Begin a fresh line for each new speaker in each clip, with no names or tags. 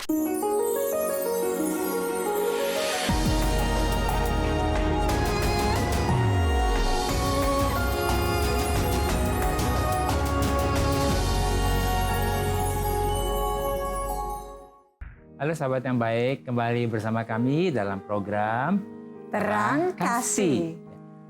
Halo sahabat yang baik, kembali bersama kami dalam program
Terang Kasih.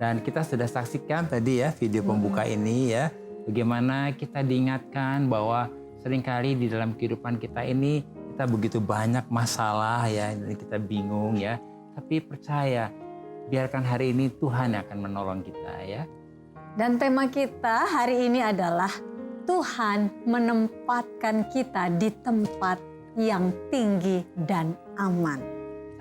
Dan kita sudah saksikan tadi ya video pembuka ini ya, bagaimana kita diingatkan bahwa seringkali di dalam kehidupan kita ini kita begitu banyak masalah ya, dan kita bingung ya. Tapi percaya, biarkan hari ini Tuhan yang akan menolong kita ya.
Dan tema kita hari ini adalah Tuhan menempatkan kita di tempat yang tinggi dan aman.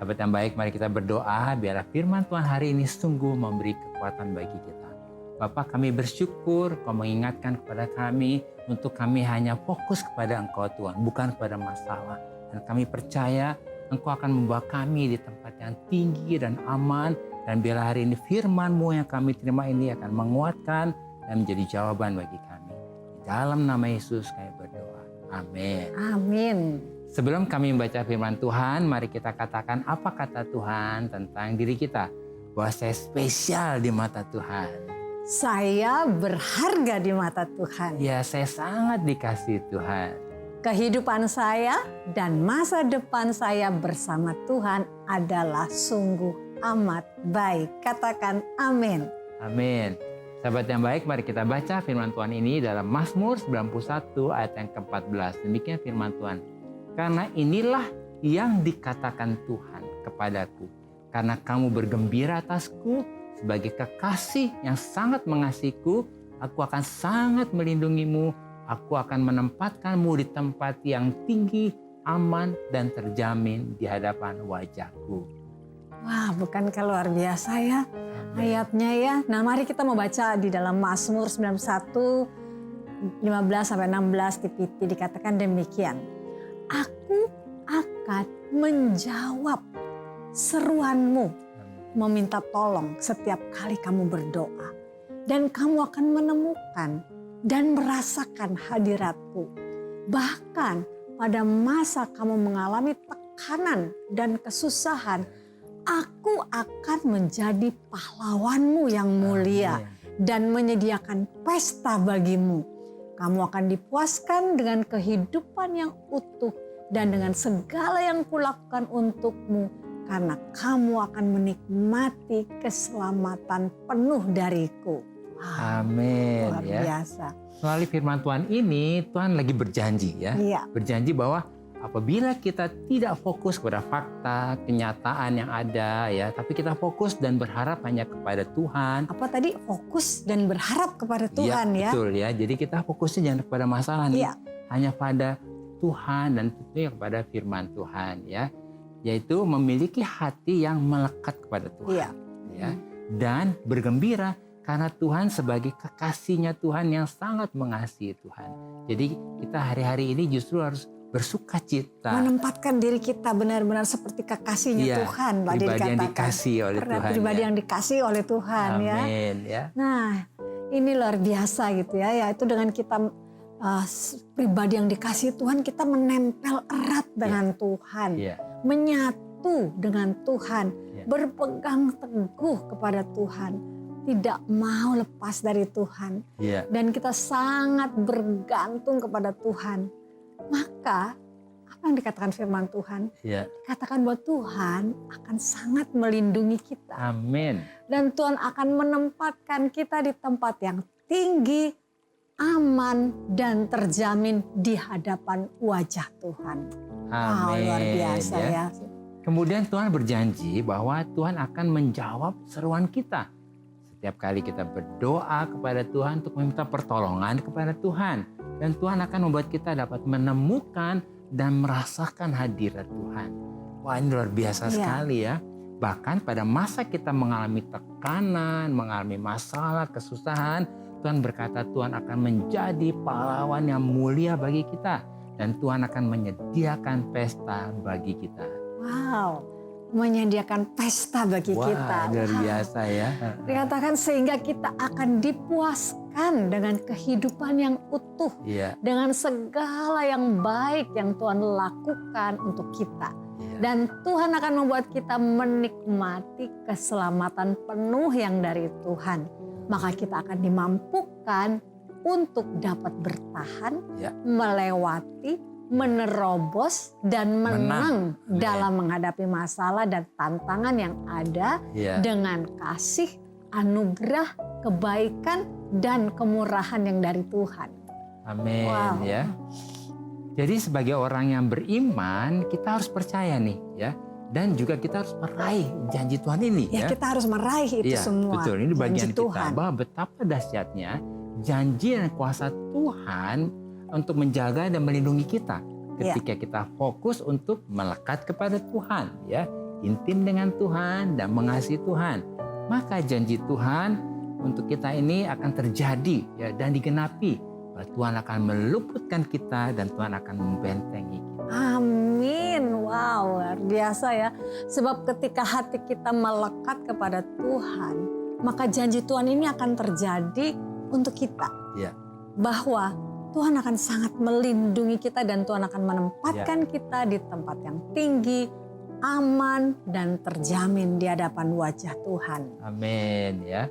Sahabat yang baik, mari kita berdoa biarlah firman Tuhan hari ini sungguh memberi kekuatan bagi kita. Bapak, kami bersyukur Kau mengingatkan kepada kami untuk kami hanya fokus kepada Engkau Tuhan, bukan kepada masalah. Dan kami percaya Engkau akan membawa kami di tempat yang tinggi dan aman. Dan biarlah hari ini firman-Mu yang kami terima ini akan menguatkan dan menjadi jawaban bagi kami. Di dalam nama Yesus kami berdoa. Amin.
Amin.
Sebelum kami membaca firman Tuhan, mari kita katakan apa kata Tuhan tentang diri kita. Bahwa saya spesial di mata Tuhan.
Saya berharga di mata Tuhan.
Ya, saya sangat dikasihi Tuhan.
Kehidupan saya dan masa depan saya bersama Tuhan adalah sungguh amat baik. Katakan amin.
Amin. Sahabat yang baik, mari kita baca firman Tuhan ini dalam Mazmur 91 ayat yang ke-14. Demikian firman Tuhan. Karena inilah yang dikatakan Tuhan kepadaku. Karena kamu bergembira atasku sebagai kekasih yang sangat mengasihiku, aku akan sangat melindungimu. Aku akan menempatkanmu di tempat yang tinggi, aman, dan terjamin di hadapan wajahku.
Wah, bukankah luar biasa ya ayatnya ya. Nah, mari kita mau baca di dalam Mazmur 91, 15-16 di PT dikatakan demikian. Aku akan menjawab seruanmu, meminta tolong setiap kali kamu berdoa. Dan kamu akan menemukan dan merasakan hadiratku. Bahkan pada masa kamu mengalami tekanan dan kesusahan, aku akan menjadi pahlawanmu yang mulia dan menyediakan pesta bagimu. Kamu akan dipuaskan dengan kehidupan yang utuh dan dengan segala yang kulakukan untukmu, karena kamu akan menikmati keselamatan penuh dariku.
Amin.
Luar biasa.
Melalui firman Tuhan ini, Tuhan lagi berjanji ya.
Iya.
Berjanji bahwa apabila kita tidak fokus kepada fakta, kenyataan yang ada ya, tapi kita fokus dan berharap hanya kepada Tuhan.
Apa tadi? Fokus dan berharap kepada Tuhan ya.
Betul ya. Jadi kita fokusnya jangan kepada masalah nih, hanya pada Tuhan dan tentunya kepada firman Tuhan ya. Yaitu memiliki hati yang melekat kepada Tuhan. Ya. Dan bergembira karena Tuhan sebagai kekasihnya Tuhan yang sangat mengasihi Tuhan. Jadi kita hari-hari ini justru harus bersuka cita.
Menempatkan diri kita benar-benar seperti kekasihnya Tuhan.
Pribadi yang dikasih oleh Tuhan.
Pribadi yang dikasih oleh Tuhan.
Amin, ya.
Nah, ini luar biasa gitu ya. Yaitu dengan kita pribadi yang dikasih Tuhan, kita menempel erat dengan Tuhan. Menyatu dengan Tuhan. Berpegang teguh kepada Tuhan. Tidak mau lepas dari Tuhan. Dan kita sangat bergantung kepada Tuhan. Maka apa yang dikatakan firman Tuhan? Katakan bahwa Tuhan akan sangat melindungi kita.
Amin.
Dan Tuhan akan menempatkan kita di tempat yang tinggi, aman, dan terjamin di hadapan wajah Tuhan.
Amin.
Luar biasa ya.
Kemudian Tuhan berjanji bahwa Tuhan akan menjawab seruan kita. Setiap kali kita berdoa kepada Tuhan untuk meminta pertolongan kepada Tuhan. Dan Tuhan akan membuat kita dapat menemukan dan merasakan hadirat Tuhan. Wah, ini luar biasa sekali ya. Bahkan pada masa kita mengalami tekanan, mengalami masalah, kesusahan, Tuhan berkata Tuhan akan menjadi pahlawan yang mulia bagi kita. Dan Tuhan akan menyediakan pesta bagi kita.
Wow, menyediakan pesta bagi
Wah,
kita.
luar biasa ya.
Dikatakan sehingga kita akan dipuaskan dengan kehidupan yang utuh.
Iya.
Dengan segala yang baik yang Tuhan lakukan untuk kita.
Iya.
Dan Tuhan akan membuat kita menikmati keselamatan penuh yang dari Tuhan. Maka kita akan dimampukan untuk dapat bertahan,
Ya.
melewati, menerobos, dan menang
Menang.
dalam menghadapi masalah dan tantangan yang ada
Iya.
dengan kasih, anugerah, kebaikan, dan kemurahan yang dari Tuhan.
Amin.
Wow.
Ya. Jadi sebagai orang yang beriman, kita harus percaya nih ya. Dan juga kita harus meraih janji Tuhan ini
Ya,
ya.
kita harus meraih itu
Iya,
semua.
betul. Ini bagian
janji
kita
Tuhan.
bahwa betapa dahsyatnya janji dan kuasa Tuhan untuk menjaga dan melindungi kita ketika kita fokus untuk melekat kepada Tuhan ya, intim dengan Tuhan dan mengasihi Tuhan. Maka janji Tuhan untuk kita ini akan terjadi ya dan digenapi. Tuhan akan meluputkan kita dan Tuhan akan membentengi kita.
Amin. Wow, luar biasa ya. Sebab ketika hati kita melekat kepada Tuhan, maka janji Tuhan ini akan terjadi untuk kita.
Ya.
Bahwa Tuhan akan sangat melindungi kita dan Tuhan akan menempatkan kita di tempat yang tinggi, aman, dan terjamin di hadapan wajah Tuhan.
Amin ya.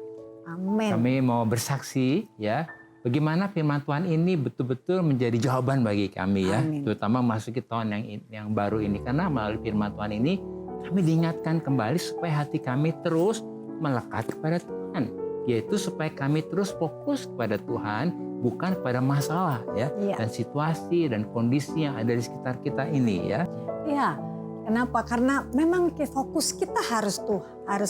Amin.
Kami mau bersaksi ya. Bagaimana firman Tuhan ini betul-betul menjadi jawaban bagi kami ya.
Amin.
Terutama masuki tahun yang baru ini. Karena melalui firman Tuhan ini kami diingatkan kembali supaya hati kami terus melekat kepada Tuhan. Yaitu supaya kami terus fokus kepada Tuhan, bukan kepada masalah ya.
Iya.
Dan situasi dan kondisi yang ada di sekitar kita ini ya.
Iya. Kenapa? Karena memang fokus kita harus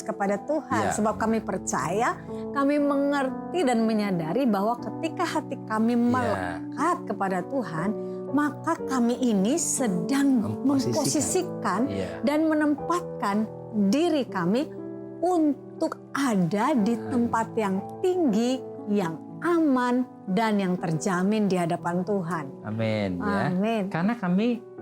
kepada Tuhan.
Ya.
Sebab kami percaya, kami mengerti dan menyadari bahwa ketika hati kami melekat kepada Tuhan, maka kami ini sedang memposisikan
Ya.
dan menempatkan diri kami untuk ada di tempat yang tinggi, yang aman, dan yang terjamin di hadapan Tuhan.
Amin ya.
Amin.
Karena kami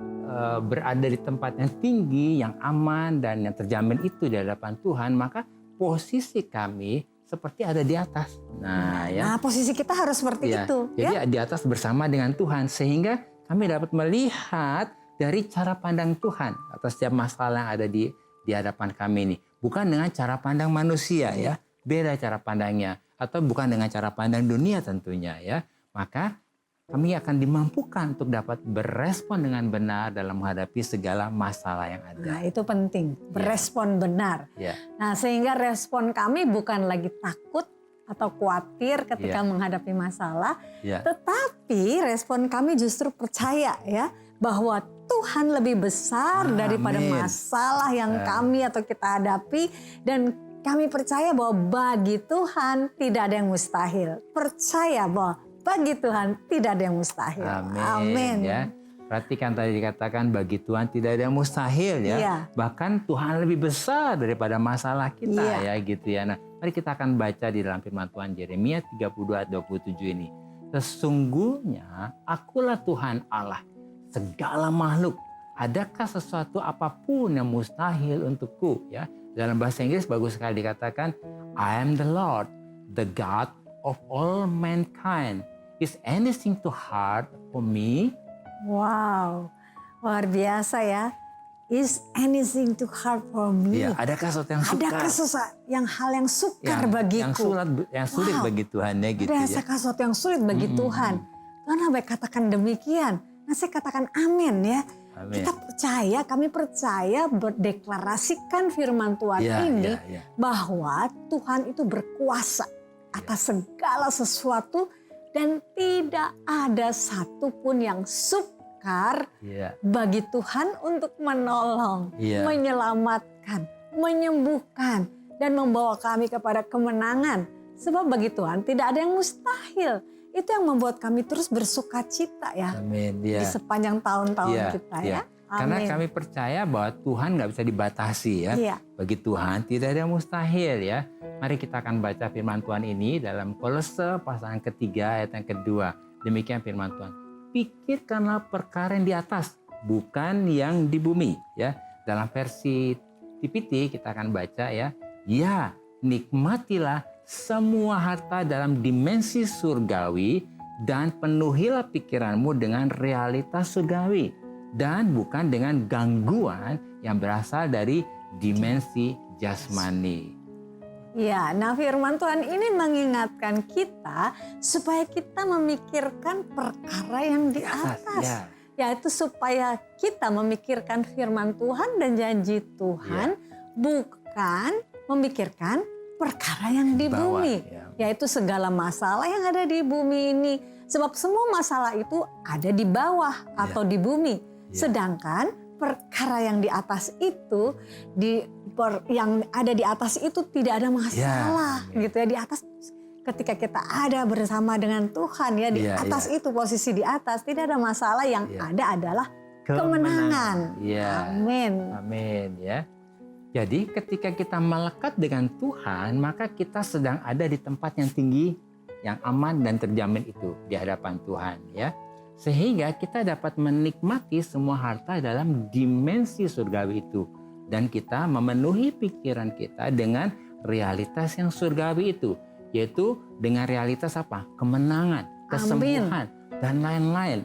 berada di tempat yang tinggi, yang aman, dan yang terjamin itu di hadapan Tuhan, maka posisi kami seperti ada di atas. Nah, ya.
Nah, posisi kita harus seperti
Ya,
itu.
Jadi
Ya?
di atas bersama dengan Tuhan, sehingga kami dapat melihat dari cara pandang Tuhan atas setiap masalah yang ada di hadapan kami ini. Bukan dengan cara pandang manusia ya, beda cara pandangnya. Atau bukan dengan cara pandang dunia tentunya ya. Maka kami akan dimampukan untuk dapat berespon dengan benar dalam menghadapi segala masalah yang ada.
Nah, itu penting, berespon benar.
Ya.
Nah, sehingga respon kami bukan lagi takut atau khawatir ketika menghadapi masalah, tetapi respon kami justru percaya ya bahwa Tuhan lebih besar daripada masalah yang kami atau kita hadapi, dan kami percaya bahwa bagi Tuhan tidak ada yang mustahil. Percaya bahwa bagi Tuhan tidak ada yang mustahil.
Amin. Ya. Perhatikan tadi dikatakan bagi Tuhan tidak ada yang mustahil ya.
Iya.
Bahkan Tuhan lebih besar daripada masalah kita ya gitu ya. Nah, mari kita akan baca di dalam firman Tuhan Yeremia 32 ayat 27 ini. Sesungguhnya akulah Tuhan Allah segala makhluk. Adakah sesuatu apapun yang mustahil untukku ya? Dalam bahasa Inggris bagus sekali dikatakan I am the Lord, the God of all mankind. Is anything too hard for me?
Wow, luar biasa ya. Is anything too hard for me?
Ya, adakah sesuatu yang sukar?
Adakah hal yang sukar bagiku?
Yang sulit bagi Tuhan ya gitu ya.
Adakah sesuatu yang sulit bagi Tuhan? Tuhan sampai katakan demikian. Nah, saya katakan amin ya.
Amin.
Kita percaya, kami percaya berdeklarasikan firman Tuhan ini bahwa Tuhan itu berkuasa atas segala sesuatu. Dan tidak ada satupun yang sukar bagi Tuhan untuk menolong, menyelamatkan, menyembuhkan, dan membawa kami kepada kemenangan. Sebab bagi Tuhan tidak ada yang mustahil. Itu yang membuat kami terus bersuka cita ya.
Amin.
Di sepanjang tahun-tahun kita ya.
Karena kami percaya bahwa Tuhan nggak bisa dibatasi ya. Bagi Tuhan tidak ada yang mustahil ya. Mari kita akan baca firman Tuhan ini dalam Kolose pasal ketiga ayat yang kedua. Demikian firman Tuhan. Pikirkanlah perkara yang di atas, bukan yang di bumi ya. Dalam versi TPT kita akan baca ya. Ya, nikmatilah semua harta dalam dimensi surgawi dan penuhilah pikiranmu dengan realitas surgawi dan bukan dengan gangguan yang berasal dari dimensi jasmani.
Ya, nah firman Tuhan ini mengingatkan kita supaya kita memikirkan perkara yang di atas.
Ya.
Yaitu supaya kita memikirkan firman Tuhan dan janji Tuhan, bukan memikirkan perkara yang di
Bawah,
bumi.
ya.
Yaitu segala masalah yang ada di bumi ini. Sebab semua masalah itu ada di bawah atau di bumi. Sedangkan perkara yang di atas itu, yang ada di atas itu tidak ada masalah, gitu ya. Di atas, ketika kita ada bersama dengan Tuhan ya, di atas itu posisi di atas tidak ada masalah, yang ada adalah kemenangan. Amin.
Amin ya. Jadi ketika kita melekat dengan Tuhan, maka kita sedang ada di tempat yang tinggi, yang aman dan terjamin itu di hadapan Tuhan ya. Sehingga kita dapat menikmati semua harta dalam dimensi surgawi itu. Dan kita memenuhi pikiran kita dengan realitas yang surgawi itu. Yaitu dengan realitas apa? Kemenangan, kesembuhan, dan lain-lain.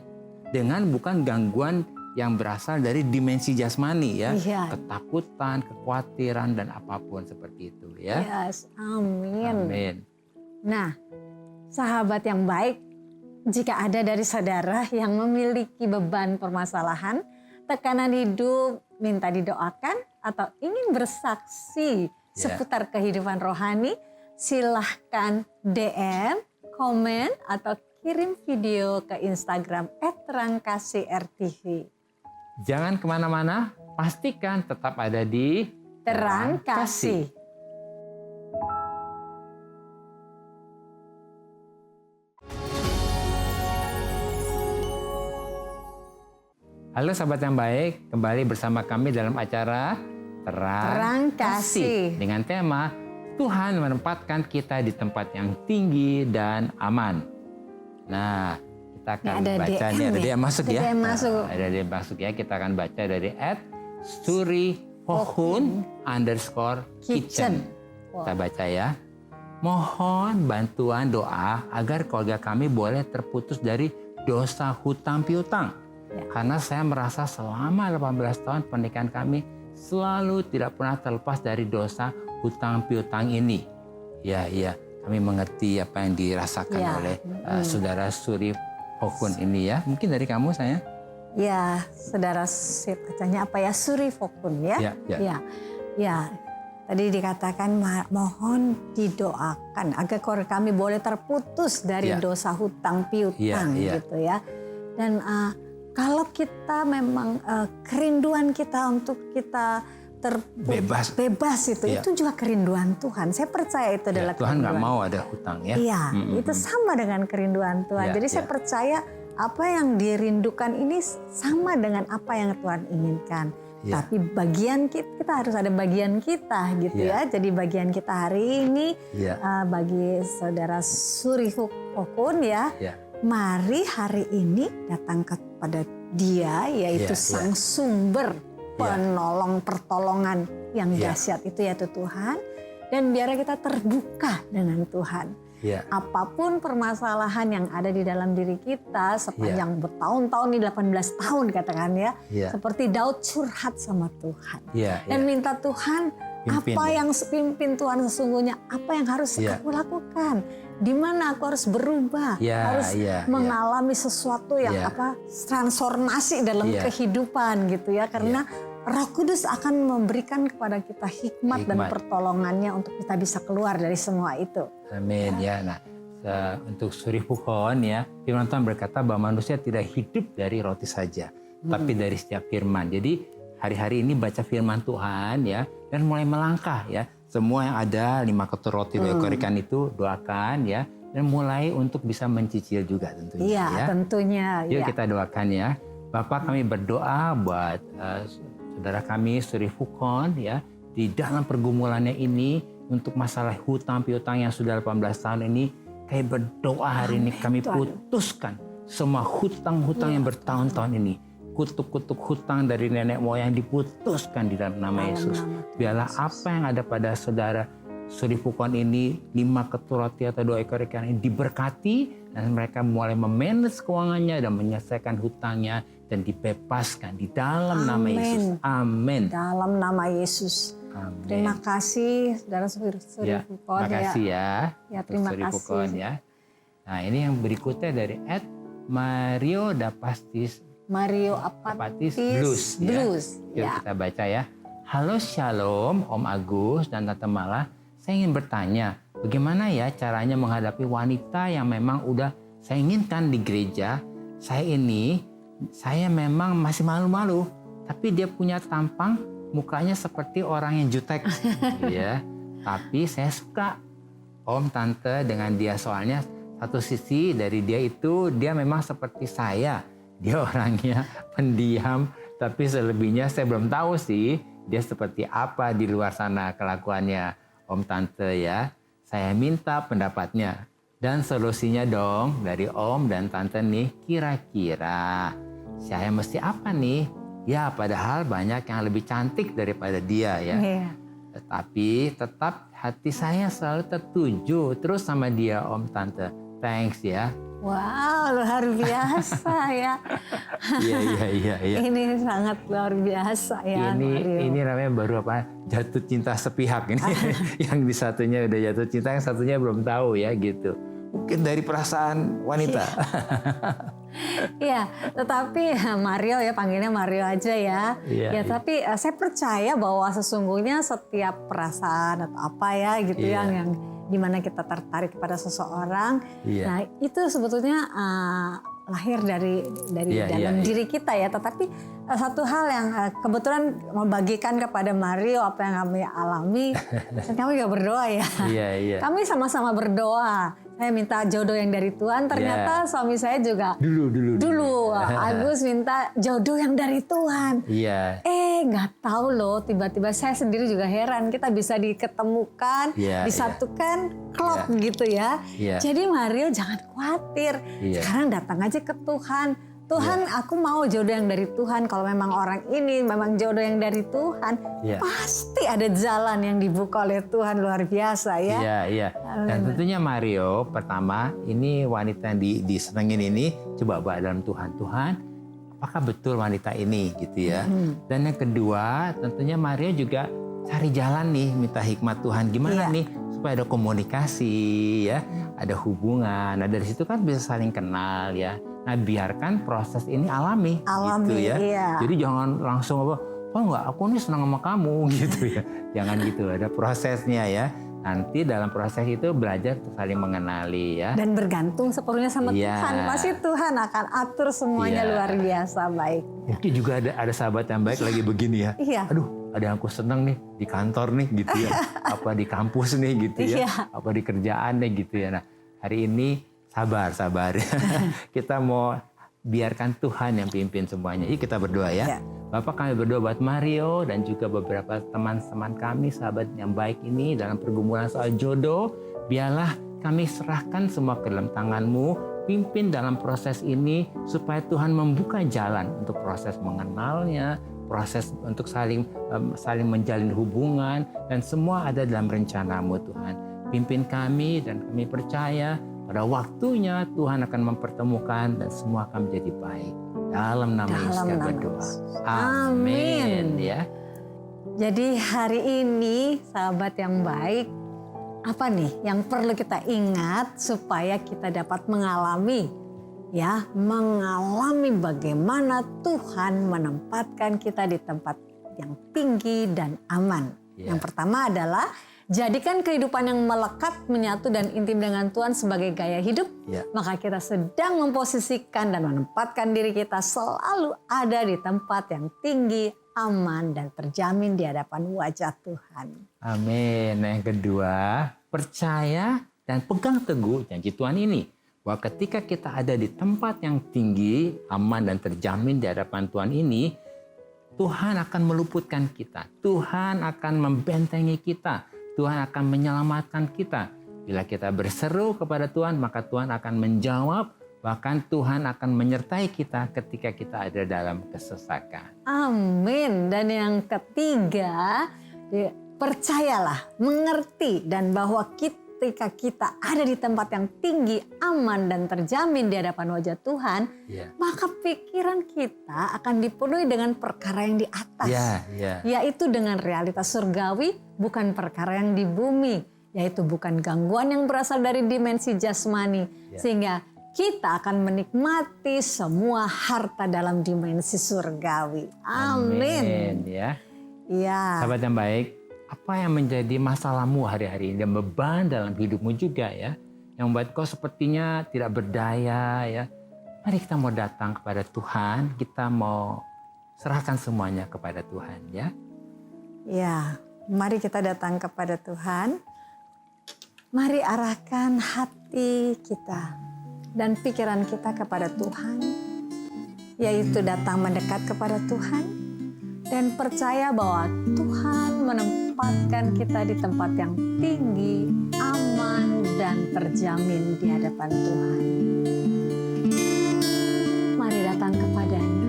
Dengan bukan gangguan yang berasal dari dimensi jasmani ya. Ketakutan, kekhawatiran, dan apapun seperti itu ya.
Yes, amin.
Amin.
Nah, sahabat yang baik, jika ada dari saudara yang memiliki beban permasalahan, tekanan hidup, minta didoakan, atau ingin bersaksi seputar kehidupan rohani, silahkan DM, komen, atau kirim video ke Instagram @terangkasih_rtv.
Jangan kemana-mana, pastikan tetap ada di
Terang Kasih.
Halo sahabat yang baik, kembali bersama kami dalam acara Terang Kasih dengan tema Tuhan menempatkan kita di tempat yang tinggi dan aman. Nah, kita akan baca nih, ada dia masuk ya. Ada dia masuk ya, kita akan baca dari @surifohun_kitchen. Kita baca ya. Mohon bantuan doa agar keluarga kami boleh terputus dari dosa hutang piutang. Karena saya merasa selama 18 tahun pernikahan kami selalu tidak pernah terlepas dari dosa hutang piutang ini. Ya, kami mengerti apa yang dirasakan oleh saudara Suri Fokun ini ya. Mungkin dari kamu saya?
Ya, saudara bacanya apa ya? Suri Fokun ya. Ya. Tadi dikatakan mohon didoakan agar keluarga kami boleh terputus dari dosa hutang piutang gitu ya. Dan kalau kita memang kerinduan kita untuk kita bebas itu juga kerinduan Tuhan. Saya percaya itu adalah
Tuhan
kerinduan.
nggak mau ada hutang ya.
Iya, itu sama dengan kerinduan Tuhan. Jadi saya percaya apa yang dirindukan ini sama dengan apa yang Tuhan inginkan. Tapi bagian kita harus ada bagian kita gitu ya. Jadi bagian kita hari ini bagi saudara Suri Fokun ya. Mari hari ini datang kepada Dia, yaitu Sang Sumber penolong pertolongan yang dahsyat itu, yaitu Tuhan. Dan biar kita terbuka dengan Tuhan. Apapun permasalahan yang ada di dalam diri kita sepanjang bertahun-tahun, ini 18 tahun katakan ya. Seperti Daud curhat sama Tuhan. Dan minta Tuhan, apa yang pimpin Tuhan sesungguhnya, apa yang harus aku lakukan. Di mana aku harus berubah, harus mengalami sesuatu yang transformasi dalam kehidupan gitu ya. Karena Roh Kudus akan memberikan kepada kita hikmat dan pertolongannya untuk kita bisa keluar dari semua itu.
Amin ya. Nah, untuk Suri Fokun ya, firman Tuhan berkata bahwa manusia tidak hidup dari roti saja, tapi dari setiap firman. Jadi hari-hari ini baca firman Tuhan ya, dan mulai melangkah ya. Semua yang ada 5 ketur roti 2 ekor ikan itu doakan ya, dan mulai untuk bisa mencicil juga tentunya ya.
Tentunya.
Yuk kita doakan ya. Bapak, kami berdoa buat saudara kami Suri Fokun ya, di dalam pergumulannya ini untuk masalah hutang piutang yang sudah 18 tahun ini. Kami berdoa hari ini kami putuskan semua hutang-hutang yang bertahun-tahun ini. kutuk-kutuk hutang dari nenek moyang diputuskan di dalam nama Yesus. Biarlah apa yang ada pada saudara Suripukon ini, 5 ketul roti atau 2 ekor ikan ini diberkati, dan mereka mulai memanage keuangannya dan menyelesaikan hutangnya dan dibebaskan di dalam nama Yesus. Amin.
Dalam nama Yesus.
Amin.
Terima kasih saudara Suripukon.
Terima kasih ya.
Ya, terima
Suripukon
kasih.
ya. Nah, ini yang berikutnya dari Mario Dapastis.
Mario Apatis
Blues.
Blues.
Yuk
Ya.
kita baca ya. Halo Shalom Om Agus dan Tante Mala. Saya ingin bertanya, bagaimana ya caranya menghadapi wanita yang memang udah saya inginkan di gereja. Saya memang masih malu-malu, tapi dia punya tampang mukanya seperti orang yang jutek. Ya. Tapi saya suka Om Tante dengan dia, soalnya satu sisi dari dia itu dia memang seperti saya. Dia orangnya pendiam, tapi selebihnya saya belum tahu sih dia seperti apa di luar sana kelakuannya. Om Tante ya, saya minta pendapatnya dan solusinya dong dari Om dan Tante nih. Kira-kira saya mesti apa nih? Ya padahal banyak yang lebih cantik daripada dia ya.
Iya.
Tetapi tetap hati saya selalu tertuju terus sama dia Om Tante. Thanks ya.
Wow, luar biasa ya.
Iya.
Ini sangat luar biasa ya. Mario.
Ini namanya baru apa? Jatuh cinta sepihak ini. Yang di satunya udah jatuh cinta, yang satunya belum tahu ya gitu. Mungkin dari perasaan wanita.
Iya, tetapi Mario ya, panggilnya Mario aja ya.
Iya.
Tapi saya percaya bahwa sesungguhnya setiap perasaan atau apa ya gitu
Iya.
yang dimana kita tertarik kepada seseorang,
Iya.
nah itu sebetulnya lahir dari dalam diri kita ya. Tetapi satu hal yang kebetulan membagikan kepada Mario apa yang kami alami, dan kami juga berdoa ya.
Iya.
Kami sama-sama berdoa. Saya minta jodoh yang dari Tuhan. Ternyata suami saya juga dulu Agus minta jodoh yang dari Tuhan.
Iya.
Nggak tahu loh, tiba-tiba saya sendiri juga heran. Kita bisa diketemukan, disatukan, klop gitu ya.
Iya.
Jadi Mario jangan khawatir.
Iya.
Sekarang datang aja ke Tuhan. Tuhan, aku mau jodoh yang dari Tuhan. Kalau memang orang ini memang jodoh yang dari Tuhan, pasti ada jalan yang dibuka oleh Tuhan, luar biasa ya.
Iya. Dan tentunya Mario, pertama ini wanita yang disenengin ini, coba bawa dalam Tuhan, apakah betul wanita ini gitu ya. Dan yang kedua, tentunya Mario juga cari jalan nih, minta hikmat Tuhan. Gimana nih supaya ada komunikasi ya, ada hubungan. Nah dari situ kan bisa saling kenal ya. Nah biarkan proses ini alami gitu ya.
Iya.
Jadi jangan langsung apa, oh enggak aku nih senang sama kamu gitu ya. Jangan gitu, ada prosesnya ya. Nanti dalam proses itu belajar saling mengenali ya.
Dan bergantung sepenuhnya sama Tuhan. Pasti Tuhan akan atur semuanya luar biasa baik.
Mungkin juga ada sahabat yang baik lagi begini ya.
Iya.
Aduh ada yang aku seneng nih di kantor nih gitu ya. Apa di kampus nih gitu ya. Apa di kerjaan nih gitu ya. Nah hari ini sabar. Kita mau biarkan Tuhan yang pimpin semuanya. Yuk kita berdoa ya. Bapak kami berdoa buat Mario dan juga beberapa teman-teman kami, sahabat yang baik ini dalam pergumulan soal jodoh. Biarlah kami serahkan semua ke dalam tangan-Mu. Pimpin dalam proses ini supaya Tuhan membuka jalan untuk proses mengenalnya, proses untuk saling menjalin hubungan, dan semua ada dalam rencana-Mu Tuhan. Pimpin kami dan kami percaya pada waktunya Tuhan akan mempertemukan dan semua akan menjadi baik. Dalam nama Yesus kami berdoa. Amin. Ya.
Jadi hari ini sahabat yang baik, apa nih yang perlu kita ingat supaya kita dapat mengalami bagaimana Tuhan menempatkan kita di tempat yang tinggi dan aman. Yang pertama adalah jadikan kehidupan yang melekat, menyatu dan intim dengan Tuhan sebagai gaya hidup. Maka kita sedang memposisikan dan menempatkan diri kita selalu ada di tempat yang tinggi, aman dan terjamin di hadapan wajah Tuhan.
Amin. Nah, yang kedua, percaya dan pegang teguh janji Tuhan ini. Bahwa ketika kita ada di tempat yang tinggi, aman dan terjamin di hadapan Tuhan ini, Tuhan akan meluputkan kita. Tuhan akan membentengi kita. Tuhan akan menyelamatkan kita. Bila kita berseru kepada Tuhan, maka Tuhan akan menjawab Bahkan Tuhan akan menyertai kita ketika kita ada dalam kesesakan.
Amin. Dan yang ketiga, percayalah, mengerti, dan bahwa ketika kita ada di tempat yang tinggi, aman, dan terjamin di hadapan wajah Tuhan, maka pikiran kita akan dipenuhi dengan perkara yang di atas. Yaitu dengan realitas surgawi, bukan perkara yang di bumi. Yaitu bukan gangguan yang berasal dari dimensi jasmani. Sehingga kita akan menikmati semua harta dalam dimensi surgawi. Amin.
Ya. Sahabat yang baik, apa yang menjadi masalahmu hari-hari ini dan beban dalam hidupmu juga ya, yang membuat kau sepertinya tidak berdaya ya. Mari kita mau datang kepada Tuhan, kita mau serahkan semuanya kepada Tuhan ya.
Ya, mari kita datang kepada Tuhan. Mari arahkan hati kita dan pikiran kita kepada Tuhan, yaitu datang mendekat kepada Tuhan dan percaya bahwa Tuhan menempatkan kita di tempat yang tinggi, aman, dan terjamin di hadapan Tuhan. Mari datang kepadanya.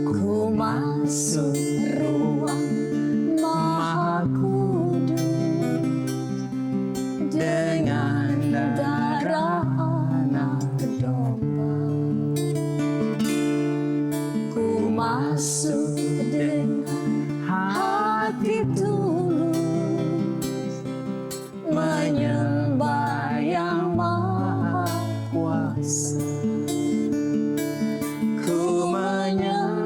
Ku masuk ruang Maha Kudus dengan darah anak domba. Ku masuk dengan hati tulus menyembah yang Maha Kuasa. Ku menyembahmu,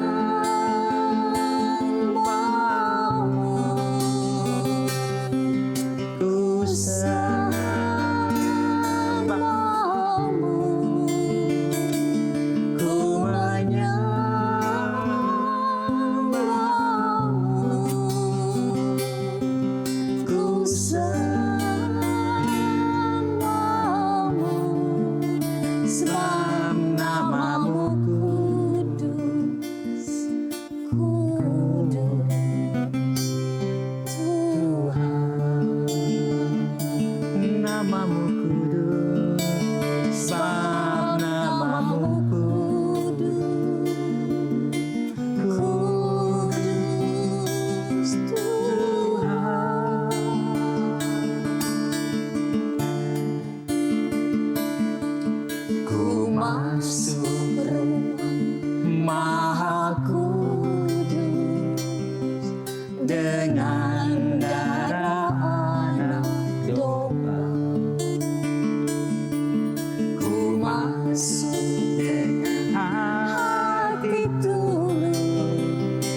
ku sembahmu, ku menyembahmu, ku sembahmu, sebab namamu kudus, kudus Tuhan.
Namamu kudus, sebab namamu
kudus, kudus Tuhan. Ku masuk ruang Maha Kudus dengan darah anak domba. Ku masuk dengan hati tulus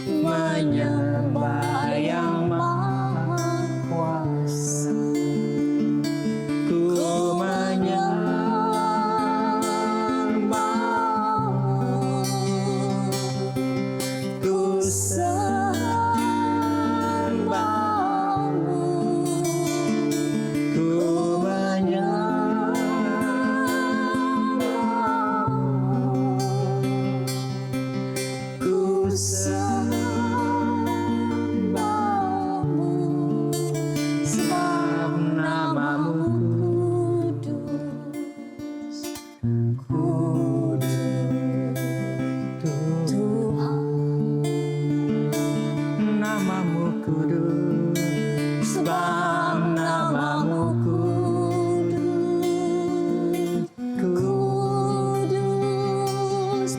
menyembah yang Maha Kuasa. Ku menyembahmu, ku sembahmu, ku menyembahmu, ku sembahmu, sebab namamu kudus, kudus Tuhan.
namamu kudus,
Sebab namamu kudus, kudus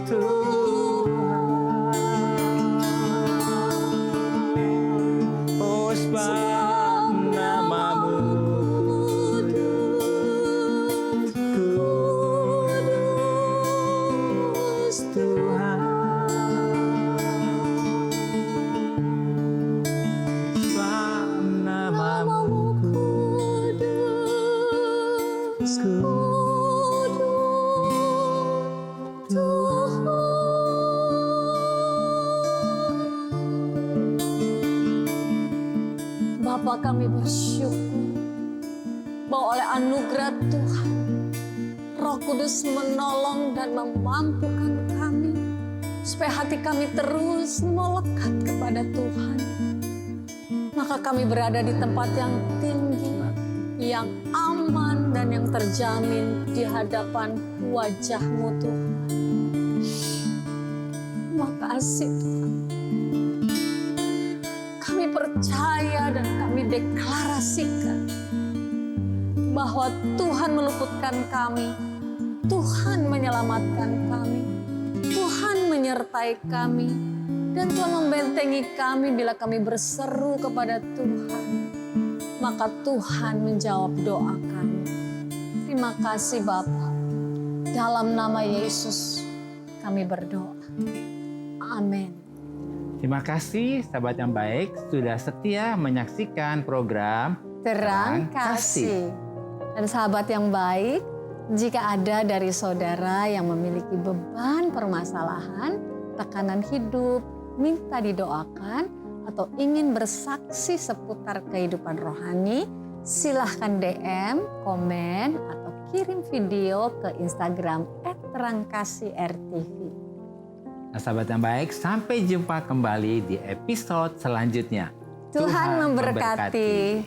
Tuhan.
oh sebab namamu
kudus, kudus Tuhan.
sebab namamu
Kudus, kudus Tuhan. Bapa, kami bersyukur bahwa oleh anugerah Tuhan, Roh Kudus menolong dan memampukan kami supaya hati kami terus melekat kepada kepada Tuhan, maka kami berada di tempat yang tinggi, yang aman dan yang terjamin di hadapan wajah-Mu Tuhan. Makasih Tuhan. Kami percaya dan kami deklarasikan bahwa Tuhan meluputkan kami, Tuhan menyelamatkan kami, Tuhan menyertai kami, dan Tuhan membentengi kami bila kami berseru kepada Tuhan. Maka Tuhan menjawab doa kami. Terima kasih Bapa. Dalam nama Yesus kami berdoa. Amin.
Terima kasih sahabat yang baik sudah setia menyaksikan program
Terang Kasih. Dan sahabat yang baik, jika ada dari saudara yang memiliki beban permasalahan, tekanan hidup, minta didoakan, atau ingin bersaksi seputar kehidupan rohani, silahkan DM, komen, atau kirim video ke Instagram @terangkasih_rtv.
Nah, sahabat yang baik, sampai jumpa kembali di episode selanjutnya.
Tuhan memberkati.